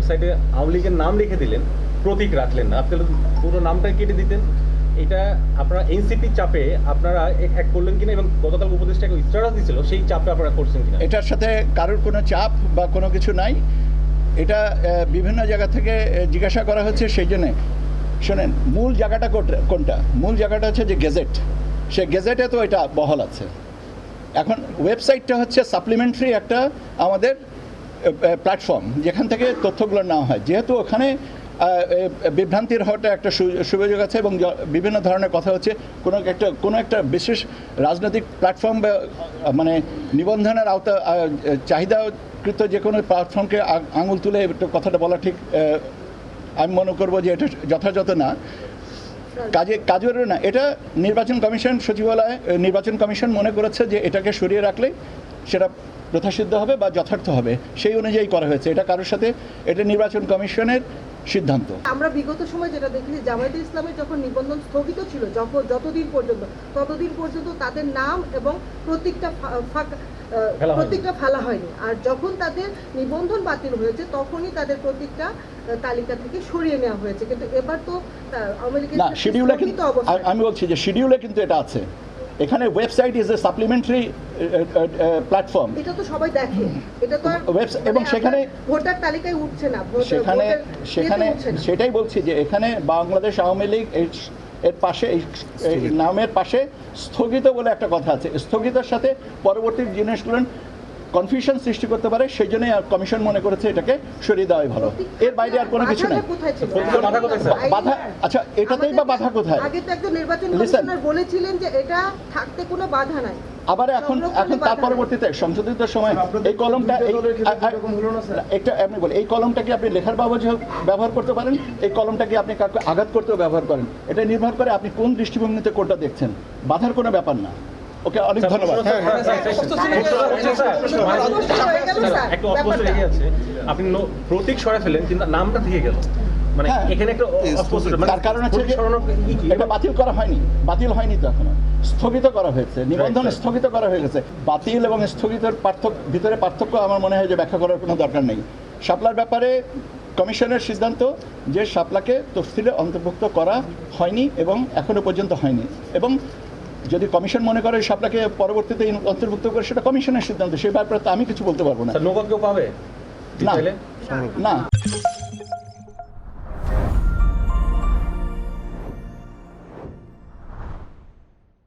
ওয়েবসাইটে আওয়ামী লীগের নাম লিখে দিলেন, প্রতীক রাখলেন না, আপনারা পুরো নামটা কেটে দিতেন। এটা আপনারা এনসিপি চাপে আপনারা এক করলেন কিনা, এবং গতকাল উপদেষ্টাকে স্ট্যাটাস দিয়েছিল, সেই চাপে আপনারা করছেন কিনা? এটার সাথে কারোর কোনো চাপ বা কোনো কিছু নাই। এটা বিভিন্ন জায়গা থেকে জিজ্ঞাসা করা হচ্ছে, সেই জন্যে শোনেন মূল জায়গাটা কোনটা? মূল জায়গাটা হচ্ছে যে গেজেট, সে গেজেটে তো এটা বহাল আছে। এখন ওয়েবসাইটটা হচ্ছে সাপ্লিমেন্টারি একটা আমাদের প্ল্যাটফর্ম, যেখান থেকে তথ্যগুলো নেওয়া হয়। যেহেতু ওখানে বিভ্রান্তির হওয়াটা একটা সুযোগ আছে, এবং বিভিন্ন ধরনের কথা হচ্ছে কোনো একটা বিশেষ রাজনৈতিক প্ল্যাটফর্ম বা মানে নিবন্ধনের আওতা চাহিদাকৃত যে কোনো প্ল্যাটফর্মকে আঙুল তুলে কথাটা বলা ঠিক আমি মনে করবো যে এটা যথাযথ না, কাজেরও না। এটা নির্বাচন কমিশন সচিবালয় নির্বাচন কমিশন মনে করেছে যে এটাকে সরিয়ে রাখলে সেটা যথাসিদ্ধ হবে বা যথার্থ হবে, সেই অনুযায়ী করা হয়েছে। এটা কারোর সাথে, এটা নির্বাচন কমিশনের সিদ্ধান্ত। আমরা বিগত সময় যেটা দেখেছি, জামায়াতে ইসলামের যখন নিবন্ধন স্থগিত ছিল, ততদিন পর্যন্ত তাদের নাম এবং প্রতীকটা ফেলা হয়নি। আর যখন তাদের নিবন্ধন বাতিল হয়েছে তখনই তাদের প্রতীকটা তালিকা থেকে সরিয়ে নেওয়া হয়েছে। কিন্তু এবার তো আওয়ামী লীগের না, শিডিউলে কিন্তু আমি বলছি যে শিডিউলে কিন্তু এটা আছে। এখানে website is a supplementary platform. এটা তো সবাই দেখে, এটা তো এবং সেখানে ভোটার তালিকায় উঠছে না, সেখানে সেটাই বলছি যে এখানে বাংলাদেশ আওয়ামী লীগ এর পাশে এই নামের পাশে স্থগিত বলে একটা কথা আছে। স্থগিতের সাথে পরবর্তী জিনিসগুলো কনফিউশন সৃষ্টি করতে পারে, সেই জন্যই কমিশন মনে করেছে এটাকে সরিয়ে দেওয়াই ভালো। এর বাইরে আর কোনো কিছু নাই। বাধা, আচ্ছা এটাতেই বা বাধা কোথায়? আগে তো একজন নির্বাচন কমিশনার বলেছিলেন যে এটা থাকতে কোনো বাধা নাই। আবার এখন তার পরবর্তীতে সংশোধিত সময় এই কলমটা একটা আপনি বলেন, এই কলমটাকে আপনি লেখার ব্যবহার করতে পারেন, এই কলমটাকে আপনি কাউকে আঘাত করতেও ব্যবহার করেন। এটা নির্ভর করে আপনি কোন দৃষ্টিভঙ্গিতে কোনটা দেখছেন। বাধার কোনো ব্যাপার না। ওকে, অনেক ধন্যবাদ। একটু অস্পষ্ট রেখে আছে, আপনি প্রতীক সরাই ফেলেন কিন্তু নামটা থেকে গেল, মানে এখানে একটা অস্পষ্ট। তার কারণ হচ্ছে এটা বাতিল করা হয়নি, বাতিল হয়নি তো এখনো, স্থগিত করা হয়েছে। নিবন্ধন স্থগিত করা হয়ে গেছে। বাতিল এবং স্থগিতের ভিতরে পার্থক্য আমার মনে হয় যে ব্যাখ্যা করার কোনো দরকার নেই। শাপলার ব্যাপারে কমিশনের সিদ্ধান্ত যে শাপলাকে তফসিলে অন্তর্ভুক্ত করা হয়নি এবং এখনো পর্যন্ত হয়নি, এবং যদি কমিশন মনে করে শাপলাকে পরবর্তীতে অন্তর্ভুক্ত করে, সেটা কমিশনের সিদ্ধান্ত। সেই ব্যাপারে তো আমি কিছু বলতে পারবো না। নগদ কেউ পাবে না।